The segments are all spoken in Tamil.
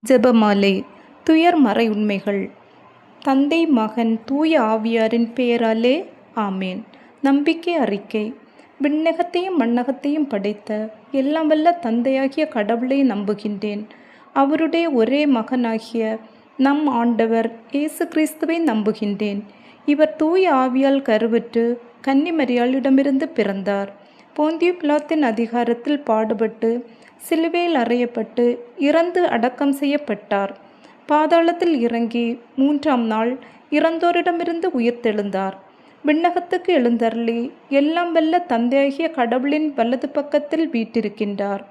ஜெபமாலை. துயர் மறை உண்மைகள். தந்தை, மகன், தூய ஆவியாரின் பெயராலே ஆமேன். நம்பிக்கை அறிக்கை. விண்ணகத்தையும் மண்ணகத்தையும் படைத்த எல்லாம் வல்ல தந்தையாகிய கடவுளை நம்புகின்றேன். அவருடைய ஒரே மகனாகிய நம் ஆண்டவர் இயேசு கிறிஸ்துவை நம்புகின்றேன். இவர் தூய ஆவியால் கருவுற்று கன்னிமரியாளிடமிருந்து பிறந்தார். போந்தியு பிலாத்தின் அதிகாரத்தில் பாடுபட்டு சிலுவையில் அறையப்பட்டு இறந்து அடக்கம் செய்யப்பட்டார். பாதாளத்தில் இறங்கி 3ஆம் நாள் இறந்தோரிடமிருந்து உயிர்த்தெழுந்தார். விண்ணகத்துக்கு எழுந்தருளி எல்லாம் வல்ல தந்தையாகிய கடவுளின் வலது பக்கத்தில் வீற்றிருக்கின்றார்.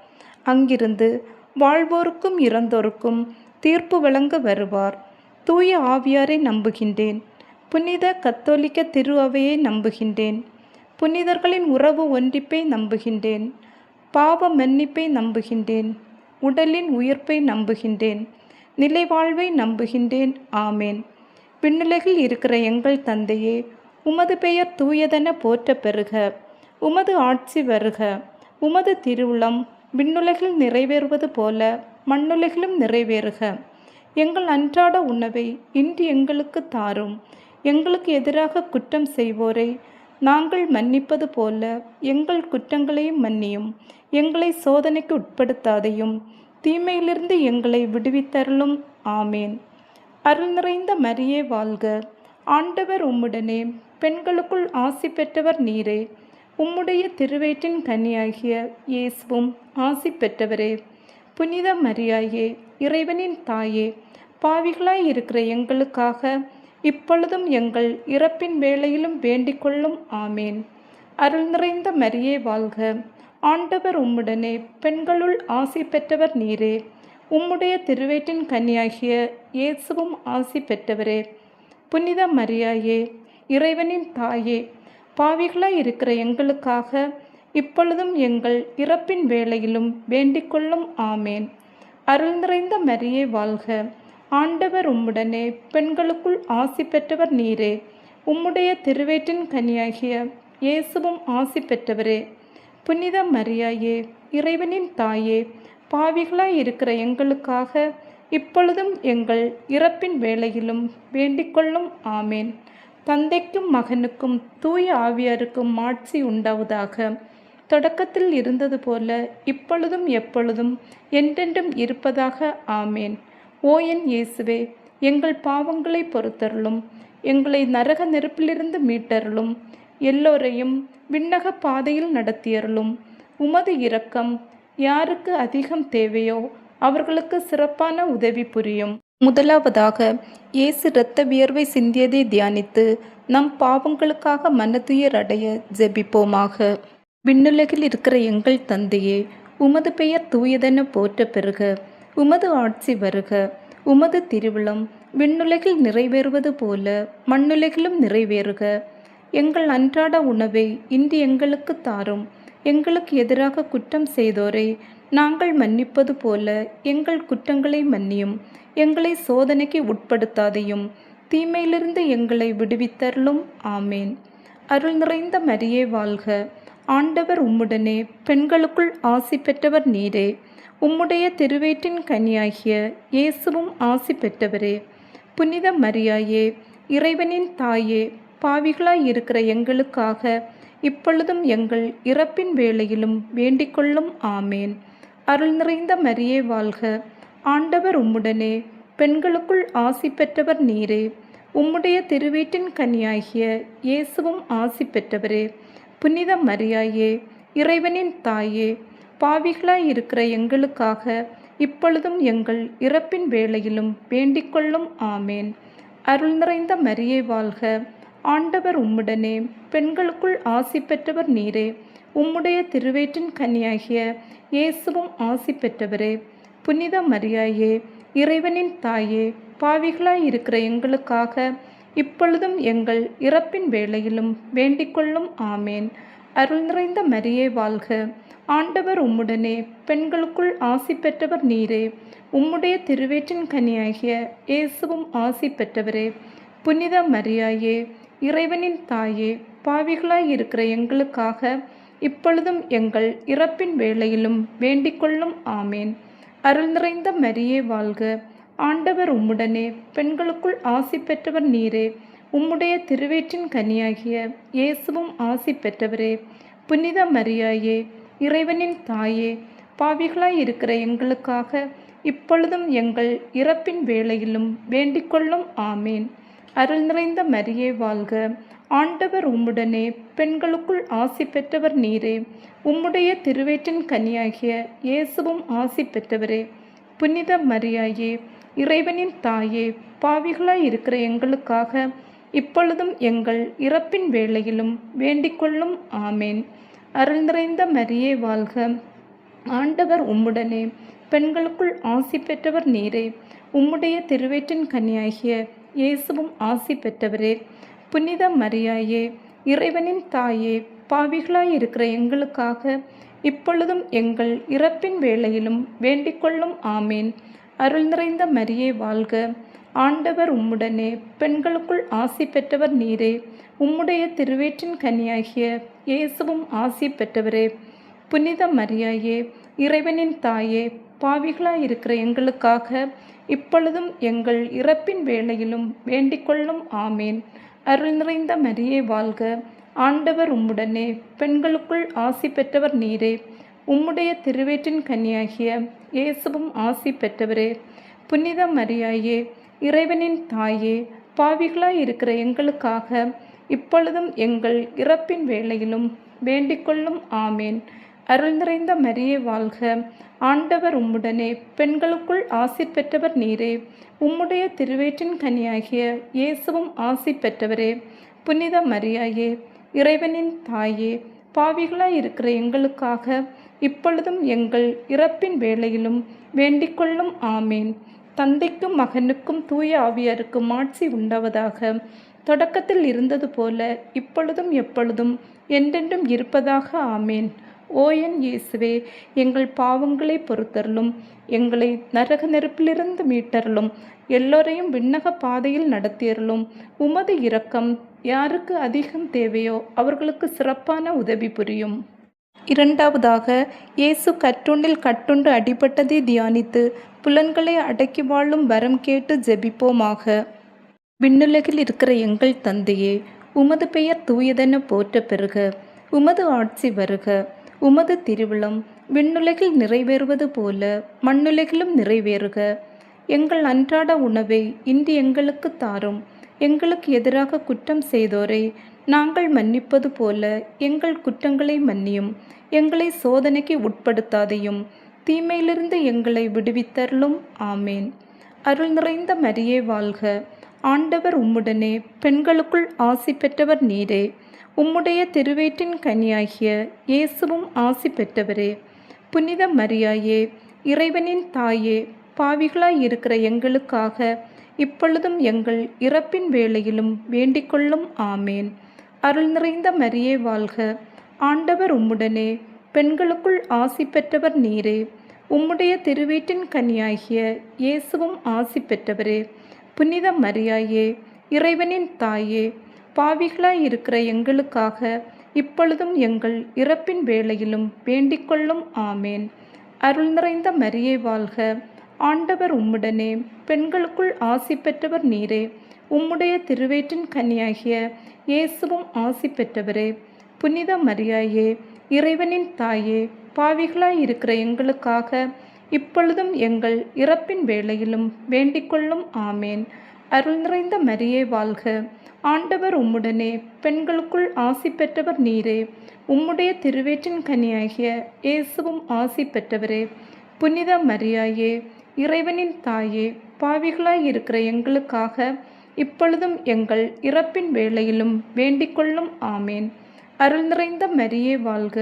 அங்கிருந்து வாழ்வோருக்கும் இறந்தோருக்கும் தீர்ப்பு வழங்க வருவார். தூய ஆவியாரை நம்புகின்றேன். புனித கத்தோலிக்க திரு அவையை நம்புகின்றேன். புனிதர்களின் உறவு ஒன்றிப்பை நம்புகின்றேன். பாவ மன்னிப்பை நம்புகின்றேன். உடலின் உயிர்ப்பை நம்புகின்றேன். நிலைவாழ்வை நம்புகின்றேன். ஆமேன். விண்ணுலகில் இருக்கிற எங்கள் தந்தையே, உமது பெயர் தூயதென போற்ற பெறுக. உமது ஆட்சி வருக. உமது திருவுளம் விண்ணுலகில் நிறைவேறுவது போல மண்ணுலகிலும் நிறைவேறுக. எங்கள் அன்றாட உணவை இன்று எங்களுக்கு தாரும். எங்களுக்கு எதிராக குற்றம் செய்வோரை நாங்கள் மன்னிப்பது போல எங்கள் குற்றங்களையும் மன்னியும். எங்களை சோதனைக்கு உட்படுத்தாதையும் தீமையிலிருந்து எங்களை விடுவித்தருளும். ஆமேன். அருள் நிறைந்த மரியே வாழ்க. ஆண்டவர் உம்முடனே, பெண்களுக்குள் ஆசி பெற்றவர் நீரே. உம்முடைய திருவயிற்றின் கனியாகிய இயேசுவும் ஆசி பெற்றவரே. புனித மரியாயே, இறைவனின் தாயே, பாவிகளாய் இருக்கிற எங்களுக்காக இப்பொழுதும் எங்கள் இறப்பின் வேளையிலும் வேண்டிக் கொள்ளும். ஆமேன். அருள் நிறைந்த மரியே வாழ்க. ஆண்டவர் உம்முடனே, பெண்களுள் ஆசி பெற்றவர் நீரே. உம்முடைய திருவயிற்றின் கனியாகிய இயேசுவும் ஆசி பெற்றவரே. புனித மரியாயே, இறைவனின் தாயே, பாவிகளாய் இருக்கிற எங்களுக்காக இப்பொழுதும் எங்கள் இறப்பின் வேளையிலும் வேண்டிக் கொள்ளும். ஆமேன். அருள் நிறைந்த மரியே வாழ்க. ஆண்டவர் உம்முடனே, பெண்களுக்குள் ஆசி பெற்றவர் நீரே. உம்முடைய திருவயிற்றின் கனியாகிய இயேசுவும் ஆசி பெற்றவரே. புனித மரியாயே, இறைவனின் தாயே, பாவிகளாய் இருக்கிற எங்களுக்காக இப்பொழுதும் எங்கள் இறப்பின் வேளையிலும் வேண்டிக் கொள்ளும். ஆமேன். தந்தைக்கும் மகனுக்கும் தூய ஆவியாருக்கும் மாட்சி உண்டாவதாக. தொடக்கத்தில் இருந்தது போல இப்பொழுதும் எப்பொழுதும் என்றென்றும் இருப்பதாக. ஆமேன். ஓ என் இயேசுவே, எங்கள் பாவங்களை பொறுத்தருளும். எங்களை நரக நெருப்பிலிருந்து மீட்டருளும். எல்லோரையும் விண்ணக பாதையில் நடத்தியருளும். உமது இரக்கம் யாருக்கு அதிகம் தேவையோ அவர்களுக்கு சிறப்பான உதவி புரியும். முதலாவதாக, இயேசு இரத்த வியர்வை சிந்தியதை தியானித்து நம் பாவங்களுக்காக மனதுயர் அடைய ஜெபிப்போமாக. விண்ணுலகில் இருக்கிற எங்கள் தந்தையே, உமது பெயர் தூயதென போற்ற பெறுக. உமது ஆட்சி வருக. உமது திருவுளம் விண்ணுலகில் நிறைவேறுவது போல மண்ணுலகிலும் நிறைவேறுக. எங்கள் அன்றாட உணவை இன்று எங்களுக்கு தாரும். எங்களுக்கு எதிராக குற்றம் செய்தோரை நாங்கள் மன்னிப்பது போல எங்கள் குற்றங்களை மன்னியும். எங்களை சோதனைக்கு உட்படுத்தாதையும் தீமையிலிருந்து எங்களை விடுவித்தருளும். ஆமேன். அருள் நிறைந்த மரியே வாழ்க. ஆண்டவர் உம்முடனே, பெண்களுக்குள் ஆசி பெற்றவர் நீரே. உம்முடைய திருவயிற்றின் கனியாகிய இயேசுவும் ஆசி பெற்றவரே. புனித மரியாயே, இறைவனின் தாயே, பாவிகளாய் இருக்கிற எங்களுக்காக இப்பொழுதும் எங்கள் இறப்பின் வேளையிலும் வேண்டிக் கொள்ளும். ஆமேன். அருள் நிறைந்த மரியே வாழ்க. ஆண்டவர் உம்முடனே, பெண்களுக்குள் ஆசி பெற்றவர் நீரே. உம்முடைய திருவயிற்றின் கனியாகிய இயேசுவும் ஆசி பெற்றவரே. புனித மரியாயே, இறைவனின் தாயே, பாவிகளாய் இருக்கிற எங்களுக்காக இப்பொழுதும் எங்கள் இறப்பின் வேளையிலும் வேண்டிக் கொள்ளும். ஆமேன். அருள் நிறைந்த மரியே வாழ்க. ஆண்டவர் உம்முடனே, பெண்களுக்குள் ஆசி பெற்றவர் நீரே. உம்முடைய திருவயிற்றின் கனியாகிய இயேசுவும் ஆசி பெற்றவரே. புனித மரியாயே, இறைவனின் தாயே, பாவிகளாய் இருக்கிற எங்களுக்காக இப்பொழுதும் எங்கள் இறப்பின் வேளையிலும் வேண்டிக் கொள்ளும். ஆமேன். அருள் நிறைந்த மரியே வாழ்க. ஆண்டவர் உம்முடனே, பெண்களுக்குள் ஆசி பெற்றவர் நீரே. உம்முடைய திருவயிற்றின் கனியாகிய இயேசுவும் ஆசி பெற்றவரே. புனித மரியாயே, இறைவனின் தாயே, பாவிகளாய் இருக்கிற எங்களுக்காக இப்பொழுதும் எங்கள் இறப்பின் வேளையிலும் வேண்டிக் கொள்ளும். ஆமேன். அருள் நிறைந்த மரியே வாழ்க. ஆண்டவர் உம்முடனே, பெண்களுக்குள் ஆசி பெற்றவர் நீரே. உம்முடைய திருவயிற்றின் கனியாகிய இயேசுவும் ஆசி பெற்றவரே. புனித மரியாயே, இறைவனின் தாயே, பாவிகளாய் இருக்கிற எங்களுக்காக இப்பொழுதும் எங்கள் இறப்பின் வேளையிலும் வேண்டிக்கொள்ளும். ஆமேன். அருள் நிறைந்த மரியே வாழ்க. ஆண்டவர் உம்முடனே, பெண்களுக்குள் ஆசி பெற்றவர் நீரே. உம்முடைய திருவயிற்றின் கனியாகிய இயேசுவும் ஆசி பெற்றவரே. புனித மரியாயே, இறைவனின் தாயே, பாவிகளாய் இருக்கிற எங்களுக்காக இப்பொழுதும் எங்கள் இறப்பின் வேளையிலும் வேண்டிக்கொள்ளும். ஆமேன். அருள் நிறைந்த மரியே வாழ்க. ஆண்டவர் உம்முடனே, பெண்களுக்குள் ஆசி பெற்றவர் நீரே. உம்முடைய திருவயிற்றின் கனியாகிய இயேசுவும் ஆசி பெற்றவரே. புனித மரியாயே, இறைவனின் தாயே, பாவிகளாய் இருக்கிற எங்களுக்காக இப்பொழுதும் எங்கள் இறப்பின் வேளையிலும் வேண்டிக்கொள்ளும். ஆமேன். அருள் நிறைந்த மரியே வாழ்க. ஆண்டவர் உம்முடனே, பெண்களுக்குள் ஆசி பெற்றவர் நீரே. உம்முடைய திருவயிற்றின் கனியாகிய இயேசுவும் ஆசி பெற்றவரே. புனித மரியாயே, இறைவனின் தாயே, பாவிகளாய் இருக்கிற எங்களுக்காக இப்பொழுதும் எங்கள் இறப்பின் வேளையிலும் வேண்டிக்கொள்ளும். ஆமேன். அருள் நிறைந்த மரியே வாழ்க. ஆண்டவர் உம்முடனே, பெண்களுக்குள் ஆசி பெற்றவர் நீரே. உம்முடைய திருவயிற்றின் கனியாகிய இயேசுவும் ஆசி பெற்றவரே. புனித மரியாயே, இறைவனின் தாயே, பாவிகளாய் இருக்கிற எங்களுக்காக இப்பொழுதும் எங்கள் இறப்பின் வேளையிலும் வேண்டிக்கொள்ளும். ஆமேன். அருள் நிறைந்த மரியே வாழ்க. ஆண்டவர் உம்முடனே, பெண்களுக்குள் ஆசி பெற்றவர் நீரே. உம்முடைய திருவயிற்றின் கனியாகிய இயேசுவும் ஆசி பெற்றவரே. புனித மரியாயே, இறைவனின் தாயே, பாவிகளாய் இருக்கிற எங்களுக்காக இப்பொழுதும் எங்கள் இறப்பின் வேளையிலும் வேண்டிக்கொள்ளும். ஆமேன். தந்தைக்கும் மகனுக்கும் தூய ஆவியாருக்கும் ஆட்சி உண்டாவதாக. தொடக்கத்தில் இருந்தது போல இப்பொழுதும் எப்பொழுதும் என்றென்றும் இருப்பதாக. ஆமேன். ஓ என் இயேசுவே, எங்கள் பாவங்களை பொறுத்தருளும். எங்களை நரக நெருப்பிலிருந்து மீட்டருளும். எல்லோரையும் விண்ணக பாதையில் நடத்தியருளும். உமது இரக்கம் யாருக்கு அதிகம் தேவையோ அவர்களுக்கு சிறப்பான உதவி புரியும். இரண்டாவதாக, இயேசு கற்றுண்டில் கட்டுண்டு அடிபட்டதை தியானித்து புலன்களை அடக்கி வாழும் வரம் கேட்டு ஜெபிப்போமாக. விண்ணுலகில் இருக்கிற எங்கள் தந்தையே, உமது பெயர் தூயதென போற்ற பெறுக. உமது ஆட்சி வருக. உமது திருவிழம் விண்ணுலகில் நிறைவேறுவது போல மண்ணுலகிலும் நிறைவேறுக. எங்கள் அன்றாட உணவை இன்று எங்களுக்கு தாரும். எங்களுக்கு எதிராக குற்றம் செய்தோரை நாங்கள் மன்னிப்பது போல எங்கள் குற்றங்களை மன்னியும். எங்களை சோதனைக்கு உட்படுத்தாதையும் தீமையிலிருந்து எங்களை விடுவித்தருளும். ஆமேன். அருள் நிறைந்த மரியே வாழ்க. ஆண்டவர் உம்முடனே, பெண்களுக்குள் ஆசி பெற்றவர் நீரே. உம்முடைய திருவயிற்றின் கனியாகிய இயேசுவும் ஆசி பெற்றவரே. புனித மரியாயே, இறைவனின் தாயே, பாவிகளாய் இருக்கிற எங்களுக்காக இப்பொழுதும் எங்கள் இறப்பின் வேளையிலும் வேண்டிக்கொள்ளும். ஆமேன். அருள் நிறைந்த மரியே வாழ்க. ஆண்டவர் உம்முடனே, பெண்களுக்குள் ஆசி பெற்றவர் நீரே. உம்முடைய திருவயிற்றின் கனியாகிய இயேசுவும் ஆசி பெற்றவரே. புனித மரியாயே, இறைவனின் தாயே, பாவிகளாய் இருக்கிற எங்களுக்காக இப்பொழுதும் எங்கள் இறப்பின் வேளையிலும் வேண்டிக்கொள்ளும். ஆமேன். அருள் நிறைந்த மரியே வாழ்க. ஆண்டவர் உம்முடனே, பெண்களுக்குள் ஆசி பெற்றவர் நீரே. உம்முடைய திருவயிற்றின் கனியாகிய இயேசுவும் ஆசி பெற்றவரே. புனித மரியாயே, இறைவனின் தாயே, பாவிகளாய் இருக்கிற எங்களுக்காக இப்பொழுதும் எங்கள் இறப்பின் வேளையிலும் வேண்டிக்கொள்ளும். ஆமேன். அருள் நிறைந்த மரியே வாழ்க. ஆண்டவர் உம்முடனே, பெண்களுக்குள் ஆசி பெற்றவர் நீரே. உம்முடைய திருவயிற்றின் கனியாகிய இயேசுவும் ஆசி பெற்றவரே. புனித மரியாயே, இறைவனின் தாயே, பாவிகளாய் இருக்கிற எங்களுக்காக இப்பொழுதும் எங்கள் இறப்பின் வேளையிலும் வேண்டிக்கொள்ளும். ஆமேன். அருள் நிறைந்த மரியே வாழ்க.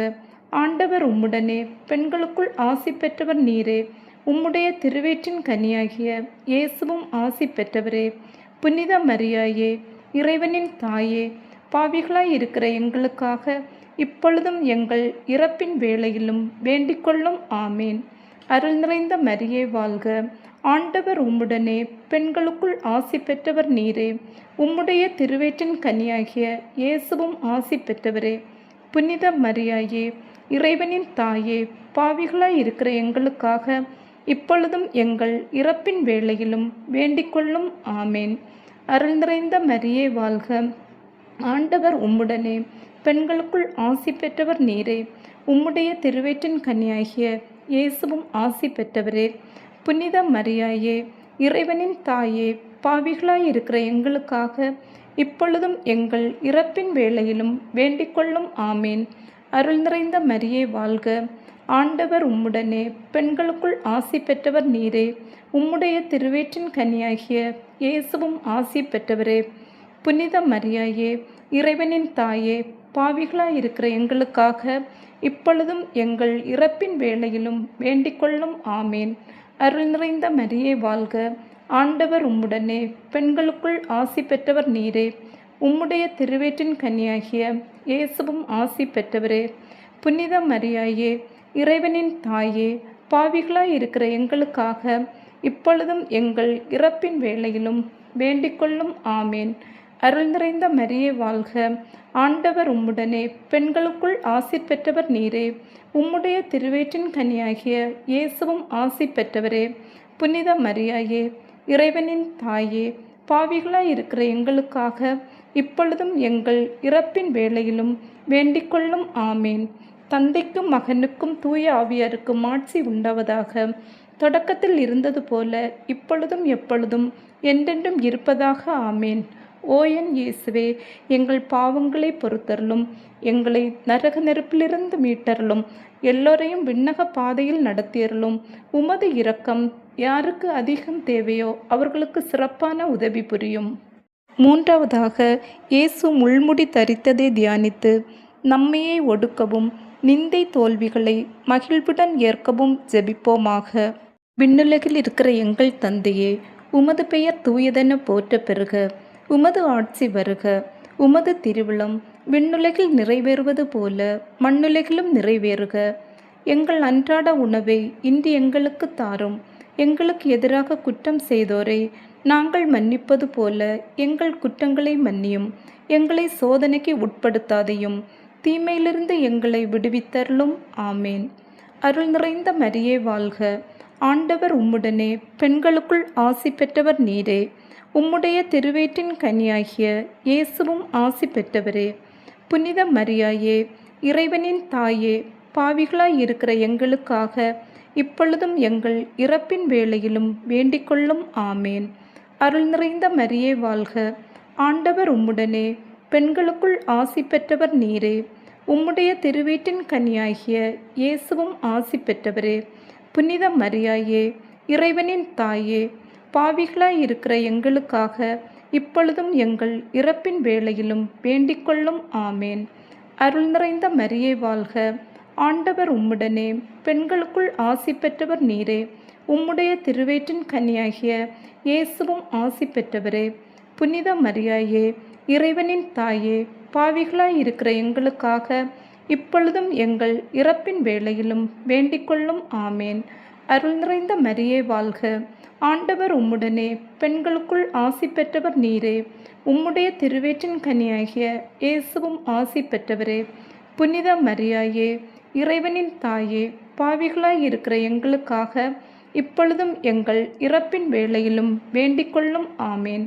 ஆண்டவர் உம்முடனே, பெண்களுக்குள் ஆசி பெற்றவர் நீரே. உம்முடைய திருவயிற்றின் கனியாகிய இயேசுவும் ஆசி பெற்றவரே. புனித மரியாயே, இறைவனின் தாயே, பாவிகளாய் இருக்கிற எங்களுக்காக இப்பொழுதும் எங்கள் இறப்பின் வேளையிலும் வேண்டிக்கொள்ளும். ஆமேன். அருள் நிறைந்த மரியே வாழ்க. ஆண்டவர் உம்முடனே, பெண்களுக்குள் ஆசி பெற்றவர் நீரே. உம்முடைய திருவயிற்றின் கனியாகிய இயேசுவும் ஆசி பெற்றவரே. புனித மரியாயே, இறைவனின் தாயே, பாவிகளாய் இருக்கிற எங்களுக்காக இப்பொழுதும் எங்கள் இறப்பின் வேளையிலும் வேண்டிக்கொள்ளும். ஆமேன். அருள் நிறைந்த மரியே வாழ்க, ஆண்டவர் உம்முடனே, பெண்களுக்குள் ஆசி பெற்றவர் நீரே. உம்முடைய திருவயிற்றின் கனியாகிய இயேசுவும் ஆசி பெற்றவரே. புனித மரியாயே, இறைவனின் தாயே, பாவிகளாயிருக்கிற எங்களுக்காக இப்பொழுதும் எங்கள் இறப்பின் வேளையிலும் வேண்டிக்கொள்ளும். ஆமேன். அருள் நிறைந்த மரியே வாழ்க, ஆண்டவர் உம்முடனே, பெண்களுக்குள் ஆசி பெற்றவர் நீரே. உம்முடைய திருவயிற்றின் கனியாகிய இயேசுவும் ஆசி பெற்றவரே. புனித மரியாயே, இறைவனின் தாயே, பாவிகளாயிருக்கிற எங்களுக்காக இப்பொழுதும் எங்கள் இறப்பின் வேளையிலும் வேண்டிக்கொள்ளும். ஆமேன். அருள் நிறைந்த மரியே வாழ்க, ஆண்டவர் உம்முடனே, பெண்களுக்குள் ஆசி பெற்றவர் நீரே. உம்முடைய திருவயிற்றின் கனியாகிய இயேசுவும் ஆசி பெற்றவரே. புனித மரியாயே, இறைவனின் தாயே, பாவிகளாயிருக்கிற எங்களுக்காக இப்பொழுதும் எங்கள் இறப்பின் வேளையிலும் வேண்டிக்கொள்ளும். ஆமேன். அருள் நிறைந்த மரியே வாழ்க, ஆண்டவர் உம்முடனே, பெண்களுக்குள் ஆசி பெற்றவர் நீரே. உம்முடைய திருவயிற்றின் கனியாகிய இயேசுவும் ஆசி பெற்றவரே. புனித மரியாயே, இறைவனின் தாயே, பாவிகளாயிருக்கிற எங்களுக்காக இப்பொழுதும் எங்கள் இறப்பின் வேளையிலும் வேண்டிக்கொள்ளும். ஆமேன். தந்தைக்கும் மகனுக்கும் தூய ஆவியாருக்கும் ஆட்சி உண்டாவதாக. தொடக்கத்தில் இருந்தது போல இப்பொழுதும் எப்பொழுதும் என்றென்றும் இருப்பதாக. ஆமேன். ஓ என் இயேசுவே, எங்கள் பாவங்களை பொறுத்தருளும், எங்களை நரக நெருப்பிலிருந்து மீட்டருளும், எல்லோரையும் விண்ணக பாதையில் நடத்தியருளும். உமது இரக்கம் யாருக்கு அதிகம் தேவையோ அவர்களுக்கு சிறப்பான உதவி புரியும். மூன்றாவதாக, இயேசு முள்முடி தரித்ததை தியானித்து நம்மையை ஒடுக்கவும் நிந்தை தோல்விகளை மகிழ்வுடன் ஏற்கவும் ஜெபிப்போமாக. விண்ணுலகில் இருக்கிற எங்கள் தந்தையே, உமது பெயர் தூயதென போற்ற பெறுக. உமது ஆட்சி வருக. உமது திருவிழம் விண்ணுலகில் நிறைவேறுவது போல மண்ணுலகிலும் நிறைவேறுக. எங்கள் அன்றாட உணவை இன்று எங்களுக்கு தாரும். எங்களுக்கு எதிராக குற்றம் செய்தோரை நாங்கள் மன்னிப்பது போல எங்கள் குற்றங்களை மன்னியும். எங்களை சோதனைக்கு உட்படுத்தாதையும் தீமையிலிருந்து எங்களை விடுவித்தருளும். ஆமேன். அருள் நிறைந்த மரியே வாழ்க, ஆண்டவர் உம்முடனே, பெண்களுக்குள் ஆசி பெற்றவர் நீரே. உம்முடைய திருவயிற்றின் கனியாகிய இயேசுவும் ஆசி பெற்றவரே. புனித மரியாயே, இறைவனின் தாயே, பாவிகளாயிருக்கிற எங்களுக்காக இப்பொழுதும் எங்கள் இறப்பின் வேளையிலும் வேண்டிக்கொள்ளும். ஆமேன். அருள் நிறைந்த மரியே வாழ்க, ஆண்டவர் உம்முடனே, பெண்களுக்குள் ஆசி பெற்றவர் நீரே. உம்முடைய திருவயிற்றின் கனியாகிய இயேசுவும் ஆசி பெற்றவரே. புனித மரியாயே, இறைவனின் தாயே, பாவிகளாயிருக்கிற எங்களுக்காக இப்பொழுதும் எங்கள் இறப்பின் வேளையிலும் வேண்டிக்கொள்ளும். ஆமேன். அருள் நிறைந்த மரியே வாழ்க, ஆண்டவர் உம்முடனே, பெண்களுக்குள் ஆசி பெற்றவர் நீரே. உம்முடைய திருவயிற்றின் கனியாகிய இயேசுவும் ஆசி பெற்றவரே. புனித மரியாயே, இறைவனின் தாயே, பாவிகளாயிருக்கிற எங்களுக்காக இப்பொழுதும் எங்கள் இறப்பின் வேளையிலும் வேண்டிக்கொள்ளும். ஆமேன். அருள் நிறைந்த மரியே வாழ்க, ஆண்டவர் உம்முடனே, பெண்களுக்குள் ஆசி பெற்றவர் நீரே. உம்முடைய திருவயிற்றின் கனியாகிய இயேசுவும் ஆசி பெற்றவரே. புனித மரியாயே, இறைவனின் தாயே, பாவிகளாயிருக்கிற எங்களுக்காக இப்பொழுதும் எங்கள் இறப்பின் வேளையிலும் வேண்டிக்கொள்ளும். ஆமேன்.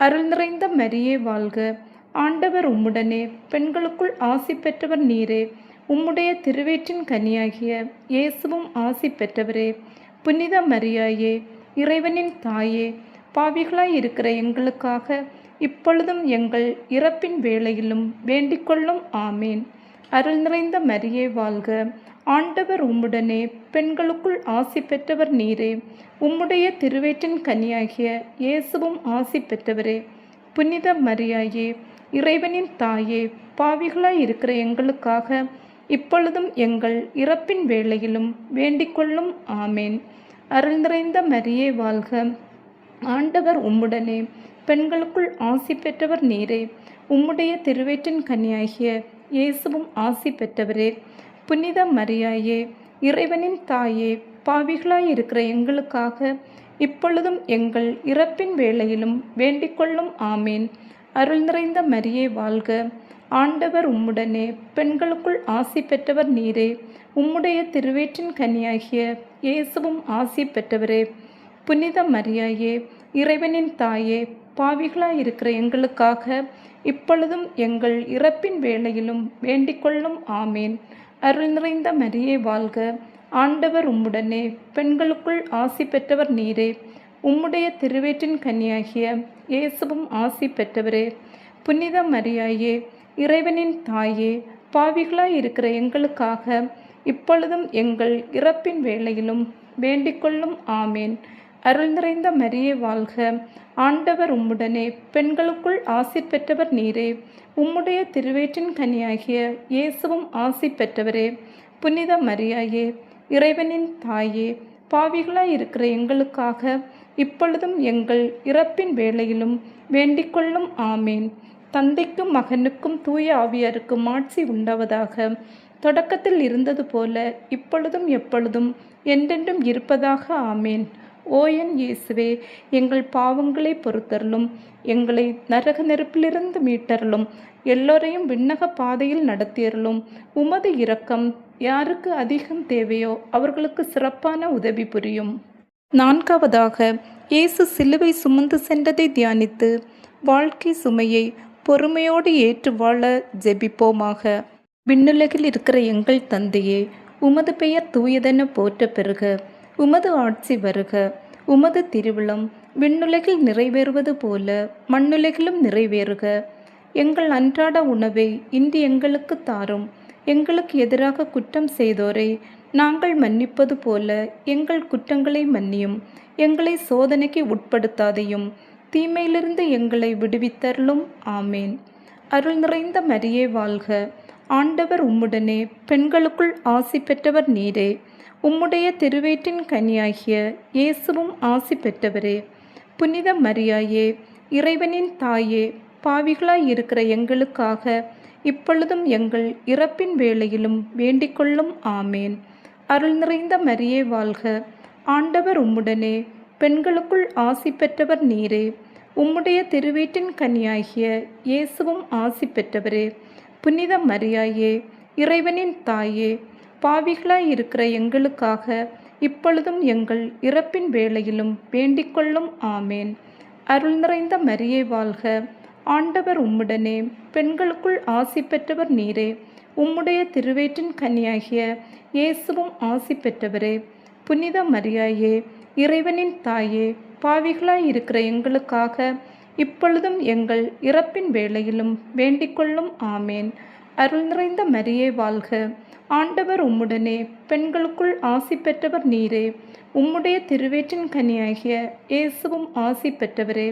அருள் நிறைந்த மரியே வாழ்க, ஆண்டவர் உம்முடனே, பெண்களுக்குள் ஆசி பெற்றவர் நீரே. உம்முடைய திருவயிற்றின் கனியாகிய இயேசுவும் ஆசி பெற்றவரே. புனித மரியாயே, இறைவனின் தாயே, பாவிகளாயிருக்கிற எங்களுக்காக இப்பொழுதும் எங்கள் இறப்பின் வேளையிலும் வேண்டிக்கொள்ளும். ஆமேன். அருள் நிறைந்த மரியே வாழ்க, ஆண்டவர் உம்முடனே, பெண்களுக்குள் ஆசி பெற்றவர் நீரே. உம்முடைய திருவயிற்றின் கனியாகிய இயேசுவும் ஆசி பெற்றவரே. புனித மரியாயே, இறைவனின் தாயே, பாவிகளாயிருக்கிற எங்களுக்காக இப்பொழுதும் எங்கள் இறப்பின் வேளையிலும் வேண்டிக்கொள்ளும். ஆமேன். அருள் நிறைந்த மரியே வாழ்க, ஆண்டவர் உம்முடனே, பெண்களுக்குள் ஆசி பெற்றவர் நீரே. உம்முடைய திருவயிற்றின் கனியாகிய இயேசுவும் ஆசி பெற்றவரே. புனித மரியாயே, இறைவனின் தாயே, பாவிகளாயிருக்கிற எங்களுக்காக இப்பொழுதும் எங்கள் இறப்பின் வேளையிலும் வேண்டிக்கொள்ளும். ஆமேன். அருள் நிறைந்த மரியே வாழ்க. ஆண்டவர் உம்முடனே, பெண்களுக்குள் ஆசி பெற்றவர் நீரே. உம்முடைய திருவயிற்றின் கனியாகிய இயேசுவும் ஆசி பெற்றவரே. புனித மரியாயே, இறைவனின் தாயே, பாவிகளாயிருக்கிற எங்களுக்காக இப்பொழுதும் எங்கள் இறப்பின் வேளையிலும் வேண்டிக்கொள்ளும். ஆமேன். அருள் நிறைந்த மரியே வாழ்க. ஆண்டவர் உம்முடனே, பெண்களுக்குள் ஆசி பெற்றவர் நீரே. உம்முடைய திருவயிற்றின் கனியாகிய இயேசுவும் ஆசி பெற்றவரே. புனித மரியாயே, இறைவனின் தாயே, பாவிகளாயிருக்கிற எங்களுக்காக இப்பொழுதும் எங்கள் இறப்பின் வேளையிலும் வேண்டிக்கொள்ளும். ஆமேன். அருள் நிறைந்த மரியே வாழ்க. ஆண்டவர் உம்முடனே, பெண்களுக்குள் ஆசி பெற்றவர் நீரே. உம்முடைய திருவயிற்றின் கனியாகிய இயேசுவும் ஆசி பெற்றவரே. புனித மரியாயே, இறைவனின் தாயே, பாவிகளாயிருக்கிற எங்களுக்காக இப்பொழுதும் எங்கள் இறப்பின் வேளையிலும் வேண்டிக்கொள்ளும். ஆமேன். தந்தைக்கும் மகனுக்கும் தூய ஆவியாருக்கும் ஆட்சி உண்டாவதாக. தொடக்கத்தில் இருந்தது போல இப்பொழுதும் எப்பொழுதும் என்றென்றும் இருப்பதாக. ஆமேன். ஓ என் இயேசுவே, எங்கள் பாவங்களை பொறுத்தருளும். எங்களை நரக நெருப்பிலிருந்து மீட்டருளும். எல்லோரையும் விண்ணக பாதையில் நடத்தியருளும். உமது இரக்கம் யாருக்கு அதிகம் தேவையோ அவர்களுக்கு சிறப்பான உதவி புரியும். நான்காவதாக, இயேசு சிலுவை சுமந்து சென்றதை தியானித்து வாழ்க்கை சுமையை பொறுமையோடு ஏற்று வாழ ஜெபிப்போமாக. விண்ணுலகில் இருக்கிற எங்கள் தந்தையே, உமது பெயர் தூயதென போற்ற பெறுக. உமது ஆட்சி வருக. உமது திருவிழம் விண்ணுலகில் நிறைவேறுவது போல மண்ணுலகிலும் நிறைவேறுக. எங்கள் அன்றாட உணவை இன்று எங்களுக்கு தாரும். எங்களுக்கு எதிராக குற்றம் செய்தோரை நாங்கள் மன்னிப்பது போல எங்கள் குற்றங்களை மன்னியும். எங்களை சோதனைக்கு உட்படுத்தாதையும், தீமையிலிருந்து எங்களை விடுவித்தருளும். ஆமேன். அருள் நிறைந்த மரியே வாழ்க. ஆண்டவர் உம்முடனே, பெண்களுக்குள் ஆசி பெற்றவர் நீரே. உம்முடைய திருவயிற்றின் கனியாகிய இயேசுவும் ஆசி பெற்றவரே. புனித மரியாயே, இறைவனின் தாயே, பாவிகளாயிருக்கிற எங்களுக்காக இப்பொழுதும் எங்கள் இறப்பின் வேளையிலும் வேண்டிக்கொள்ளும். ஆமேன். அருள் நிறைந்த மரியே வாழ்க. ஆண்டவர் உம்முடனே, பெண்களுக்குள் ஆசி பெற்றவர் நீரே. உம்முடைய திருவயிற்றின் கனியாகிய இயேசுவும் ஆசி பெற்றவரே. புனித மரியாயே, இறைவனின் தாயே, பாவிகளாயிருக்கிற எங்களுக்காக இப்பொழுதும் எங்கள் இறப்பின் வேளையிலும் வேண்டிக்கொள்ளும். ஆமேன். அருள் நிறைந்த மரியே வாழ்க. ஆண்டவர் உம்முடனே, பெண்களுக்குள் ஆசி பெற்றவர் நீரே. உம்முடைய திருவயிற்றின் கனியாகிய இயேசுவும் ஆசி பெற்றவரே. புனித மரியாயே, இறைவனின் தாயே, பாவிகளாயிருக்கிற எங்களுக்காக இப்பொழுதும் எங்கள் இறப்பின் வேளையிலும் வேண்டிக்கொள்ளும். ஆமேன். அருள் நிறைந்த மரியே வாழ்க. ஆண்டவர் உம்முடனே, பெண்களுக்குள் ஆசி பெற்றவர் நீரே. உம்முடைய திருவயிற்றின் கனியாகிய இயேசுவும் ஆசி பெற்றவரே.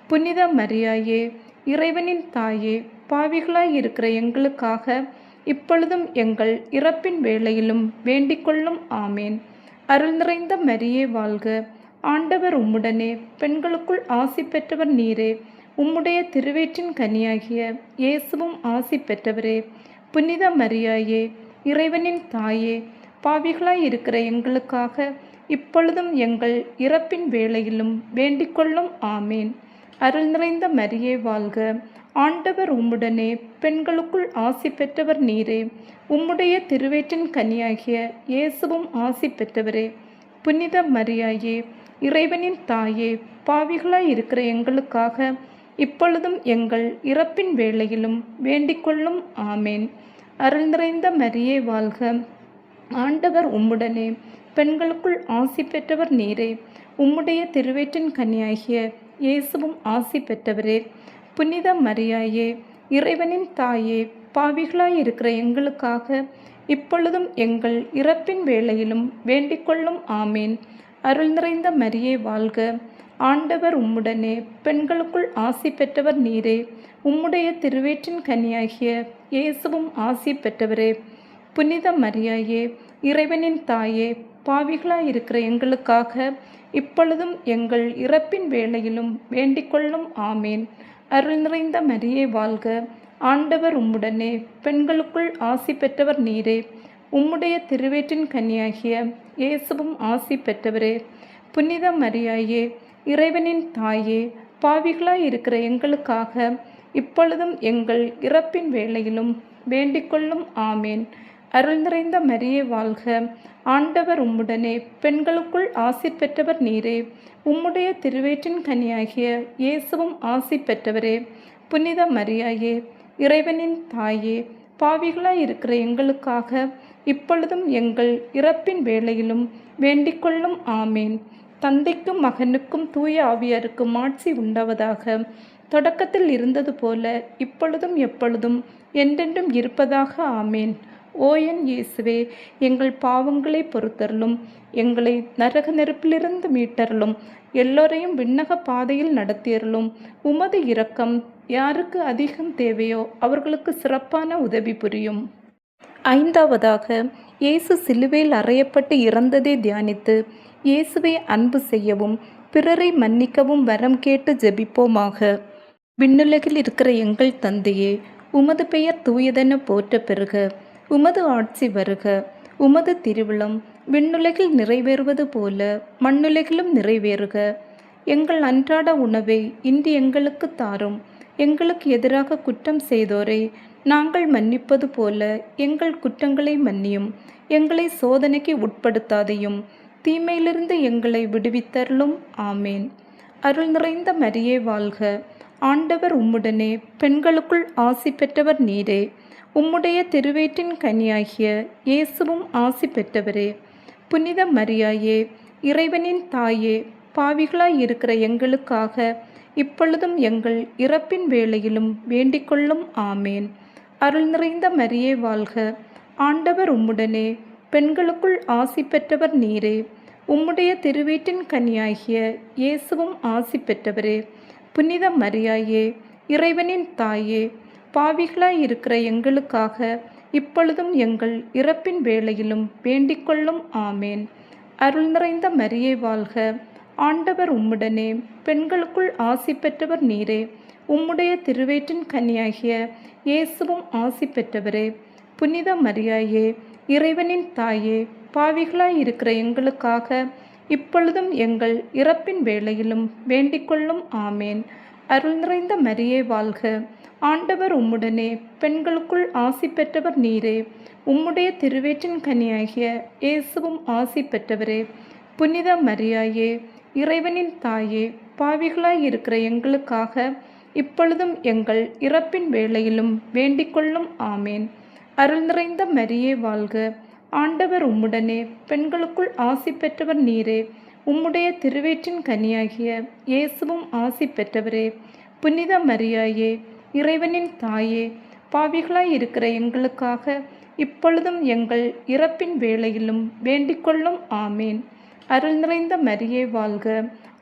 புனித மரியாயே, இறைவனின் தாயே, பாவிகளாயிருக்கிற எங்களுக்காக இப்பொழுதும் எங்கள் இறப்பின் வேளையிலும் வேண்டிக்கொள்ளும். ஆமேன். அருள் நிறைந்த மரியே வாழ்க. ஆண்டவர் உம்முடனே, பெண்களுக்குள் ஆசி பெற்றவர் நீரே. உம்முடைய திருவயிற்றின் கனியாகிய இயேசுவும் ஆசி பெற்றவரே. புனித மரியாயே, இறைவனின் தாயே, பாவிகளாயிருக்கிற எங்களுக்காக இப்பொழுதும் எங்கள் இறப்பின் வேளையிலும் வேண்டிக்கொள்ளும். ஆமேன். அருள் நிறைந்த மரியே வாழ்க. ஆண்டவர் உம்முடனே, பெண்களுக்குள் ஆசி பெற்றவர் நீரே. உம்முடைய திருவயிற்றின் கனியாகிய இயேசுவும் ஆசி பெற்றவரே. புனித மரியாயே, இறைவனின் தாயே, பாவிகளாயிருக்கிற எங்களுக்காக இப்பொழுதும் எங்கள் இறப்பின் வேளையிலும் வேண்டிக்கொள்ளும். ஆமேன். அருள் நிறைந்த மரியே வாழ்க. ஆண்டவர் உம்முடனே, பெண்களுக்குள் ஆசி பெற்றவர் நீரே. உம்முடைய திருவயிற்றின் கனியாகிய இயேசுவும் ஆசி பெற்றவரே. புனித மரியாயே, இறைவனின் தாயே, பாவிகளாயிருக்கிற எங்களுக்காக இப்பொழுதும் எங்கள் இறப்பின் வேளையிலும் வேண்டிக்கொள்ளும். ஆமேன். அருள் நிறைந்த மரியே வாழ்க. ஆண்டவர் உம்முடனே, பெண்களுக்குள் ஆசி பெற்றவர் நீரே. உம்முடைய திருவயிற்றின் கனியாகிய இயேசுவும் ஆசி பெற்றவரே. புனித மரியாயே, இறைவனின் தாயே, பாவிகளாயிருக்கிற எங்களுக்காக இப்பொழுதும் எங்கள் இறப்பின் வேளையிலும் வேண்டிக்கொள்ளும். ஆமேன். அருள் நிறைந்த மரியே வாழ்க. ஆண்டவர் உம்முடனே, பெண்களுக்குள் ஆசி பெற்றவர் நீரே. உம்முடைய திருவயிற்றின் கனியாகிய இயேசுவும் ஆசி பெற்றவரே. புனித மரியாயே, இறைவனின் தாயே, பாவிகளாயிருக்கிற எங்களுக்காக இப்பொழுதும் எங்கள் இறப்பின் வேளையிலும் வேண்டிக்கொள்ளும். ஆமேன். அருள் நிறைந்த மரியே வாழ்க. ஆண்டவர் உம்முடனே, பெண்களுக்குள் ஆசீர் பெற்றவர் நீரே. உம்முடைய திருவயிற்றின் கனியாகிய இயேசுவும் ஆசி பெற்றவரே. புனித மரியாயே, இறைவனின் தாயே, பாவிகளாய் இருக்கிற எங்களுக்காக இப்பொழுதும் எங்கள் இறப்பின் வேளையிலும் வேண்டிக்கொள்ளும். ஆமேன். தந்தைக்கும் மகனுக்கும் தூய ஆவியாருக்கும் ஆட்சி உண்டாவதாக. தொடக்கத்தில் இருந்தது போல இப்பொழுதும் எப்பொழுதும் என்றென்றும் இருப்பதாக. ஆமேன். ஓ என் இயேசுவே, எங்கள் பாவங்களை பொறுத்தருளும், எங்களை நரக நெருப்பிலிருந்து மீட்டருளும், எல்லோரையும் விண்ணக பாதையில் நடத்தியருளும். உமது இரக்கம் யாருக்கு அதிகம் தேவையோ அவர்களுக்கு சிறப்பான உதவி புரியும். ஐந்தாவதாக, இயேசு சிலுவையில் அறையப்பட்டு இறந்ததை தியானித்து இயேசுவை அன்பு செய்யவும் பிறரை மன்னிக்கவும் வரம் கேட்டு ஜெபிப்போமாக. விண்ணுலகில் இருக்கிற எங்கள் தந்தையே, உமது பெயர் தூயதென போற்ற பெறுக. உமது ஆட்சி வருக. உமது திருவிழம் விண்ணுலகில் நிறைவேறுவது போல மண்ணுலகிலும் நிறைவேறுக. எங்கள் அன்றாட உணவை இன்று எங்களுக்கு தாரும். எங்களுக்கு எதிராக குற்றம் செய்தோரை நாங்கள் மன்னிப்பது போல எங்கள் குற்றங்களை மன்னியும். எங்களை சோதனைக்கு உட்படுத்தாதையும், தீமையிலிருந்து எங்களை விடுவித்தருளும். ஆமேன். அருள் நிறைந்த மரியே வாழ்க. ஆண்டவர் உம்முடனே, பெண்களுக்குள் ஆசி பெற்றவர் நீரே. உம்முடைய திருவயிற்றின் கனியாகிய இயேசுவும் ஆசி பெற்றவரே. புனித மரியாயே, இறைவனின் தாயே, பாவிகளாய் இருக்கிற எங்களுக்காக இப்பொழுதும் எங்கள் இறப்பின் வேளையிலும் வேண்டிக்கொள்ளும். ஆமேன். அருள் நிறைந்த மரியே வாழ்க. ஆண்டவர் உம்முடனே, பெண்களுக்குள் ஆசி பெற்றவர் நீரே. உம்முடைய திருவயிற்றின் கனியாகிய இயேசுவும் ஆசி பெற்றவரே. புனித மரியாயே, இறைவனின் தாயே, பாவிகளாய் இருக்கிற எங்களுக்காக இப்பொழுதும் எங்கள் இறப்பின் வேளையிலும் வேண்டிக்கொள்ளும். ஆமேன். அருள் நிறைந்த மரியே வாழ்க. ஆண்டவர் உம்முடனே, பெண்களுக்குள் ஆசி பெற்றவர் நீரே. உம்முடைய திருவயிற்றின் கனியாகிய இயேசுவும் ஆசி பெற்றவரே. புனித மரியாயே, இறைவனின் தாயே, பாவிகளாய் இருக்கிற எங்களுக்காக இப்பொழுதும் எங்கள் இறப்பின் வேளையிலும் வேண்டிக்கொள்ளும். ஆமேன். அருள் நிறைந்த மரியே வாழ்க. ஆண்டவர் உம்முடனே, பெண்களுக்குள் ஆசி பெற்றவர் நீரே. உம்முடைய திருவயிற்றின் கனியாகிய இயேசுவும் ஆசி பெற்றவரே. புனித மரியாயே, இறைவனின் தாயே, பாவிகளாய் இருக்கிற எங்களுக்காக இப்பொழுதும் எங்கள் இறப்பின் வேளையிலும் வேண்டிக்கொள்ளும். ஆமேன். அருள் நிறைந்த மரியே வாழ்க. ஆண்டவர் உம்முடனே, பெண்களுக்குள் ஆசி பெற்றவர் நீரே. உம்முடைய திருவயிற்றின் கனியாகிய இயேசுவும் ஆசி பெற்றவரே. புனித மரியாயே, இறைவனின் தாயே, பாவிகளாய் இருக்கிற எங்களுக்காக இப்பொழுதும் எங்கள் இறப்பின் வேளையிலும் வேண்டிக்கொள்ளும். ஆமேன். அருள் நிறைந்த மரியே வாழ்க.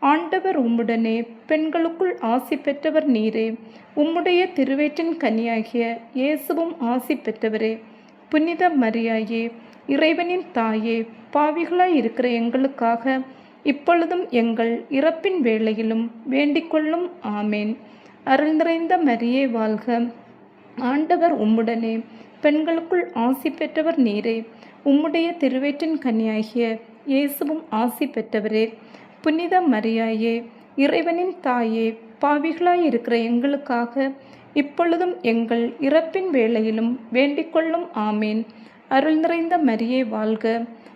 ஆண்டவர் உம்முடனே, பெண்களுக்குள் ஆசி பெற்றவர் நீரே. உம்முடைய திருவயிற்றின் கனியாகிய இயேசுவும் ஆசி பெற்றவரே. புனித மரியாயே, இறைவனின் தாயே, பாவிகளாய் இருக்கிற எங்களுக்காக இப்பொழுதும் எங்கள் இறப்பின் வேளையிலும் வேண்டிக்கொள்ளும். ஆமேன். அருள் நிறைந்த மரியே வாழ்க. ஆண்டவர் உம்முடனே, பெண்களுக்குள் ஆசி பெற்றவர் நீரே. உம்முடைய திருவயிற்றின் கனியாகிய இயேசுவும் ஆசி பெற்றவரே. புனித மரியாயே, இறைவனின் தாயே, பாவிகளாய் இருக்கிற எங்களுக்காக இப்பொழுதும் எங்கள் இறப்பின் வேளையிலும் வேண்டிக்கொள்ளும். ஆமேன். அருள் நிறைந்த மரியே வாழ்க.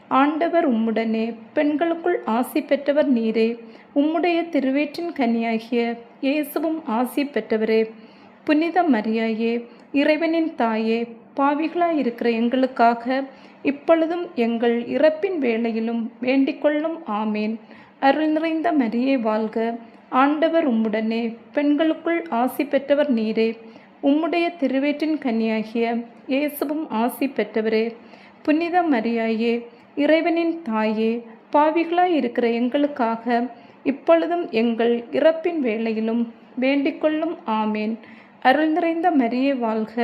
ஆண்டவர் உம்முடனே, பெண்களுக்குள் ஆசி பெற்றவர் நீரே. உம்முடைய திருவயிற்றின் கனியாகிய இயேசுவும் ஆசி பெற்றவரே. புனித மரியாயே, இறைவனின் தாயே, பாவிகளாய் இருக்கிற எங்களுக்காக இப்பொழுதும் எங்கள் இறப்பின் வேளையிலும் வேண்டிக்கொள்ளும். ஆமேன். அருள் நிறைந்த மரியே வாழ்க. ஆண்டவர் உம்முடனே, பெண்களுக்குள் ஆசி பெற்றவர் நீரே. உம்முடைய திருவயிற்றின் கனியாகிய இயேசுவும் ஆசி பெற்றவரே. புனித மரியாயே, இறைவனின் தாயே, பாவிகளாய் இருக்கிற எங்களுக்காக இப்பொழுதும் எங்கள் இறப்பின் வேளையிலும் வேண்டிக்கொள்ளும். ஆமேன். அருள் நிறைந்த மரியே வாழ்க.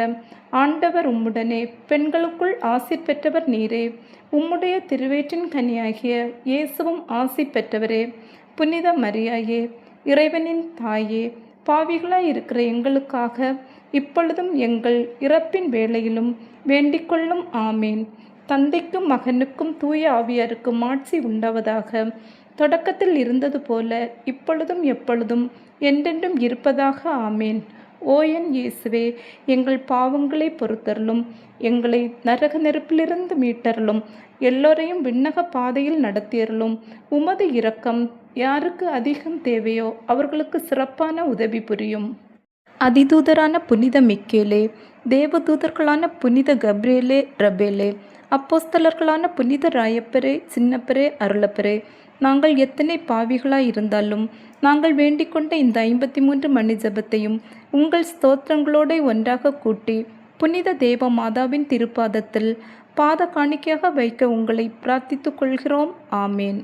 ஆண்டவர் உம்முடனே, பெண்களுக்குள் ஆசி பெற்றவர் நீரே. உம்முடைய திருவயிற்றின் கனியாகிய இயேசுவும் ஆசி பெற்றவரே. புனித மரியாயே, இறைவனின் தாயே, பாவிகளாய் இருக்கிற எங்களுக்காக இப்பொழுதும் எங்கள் இறப்பின் வேளையிலும் வேண்டிக்கொள்ளும். ஆமேன். தந்தைக்கும் மகனுக்கும் தூய ஆவியாருக்கும் ஆட்சி உண்டாவதாக. தொடக்கத்தில் இருந்தது போல இப்பொழுதும் எப்பொழுதும் என்றென்றும் இருப்பதாக. ஆமேன். ஓ என் இயேசுவே, எங்கள் பாவங்களை பொறுத்தருளும். எங்களை நரக நெருப்பிலிருந்து மீட்டருளும். எல்லோரையும் விண்ணக பாதையில் நடத்தியருளும். உமது இரக்கம் யாருக்கு அதிகம் தேவையோ அவர்களுக்கு சிறப்பான உதவி புரியும். அதிதூதரான புனித மிக்கேலே, தேவதூதர்களான புனித கப்ரியேலே ரபேலே, அப்போஸ்தலர்களான புனித ராயப்பரே, சின்னப்பரே, அருளப்பரே, நாங்கள் எத்தனை பாவிகளாய் இருந்தாலும் நாங்கள் வேண்டிக்கொண்ட இந்த 53 மணி ஜெபத்தையும் உங்கள் ஸ்தோத்திரங்களோடு ஒன்றாக கூட்டி புனித தேவ மாதாவின் திருப்பாதத்தில் பாத காணிக்கையாக வைக்க உங்களை பிரார்த்தித்துக் கொள்கிறோம். ஆமேன்.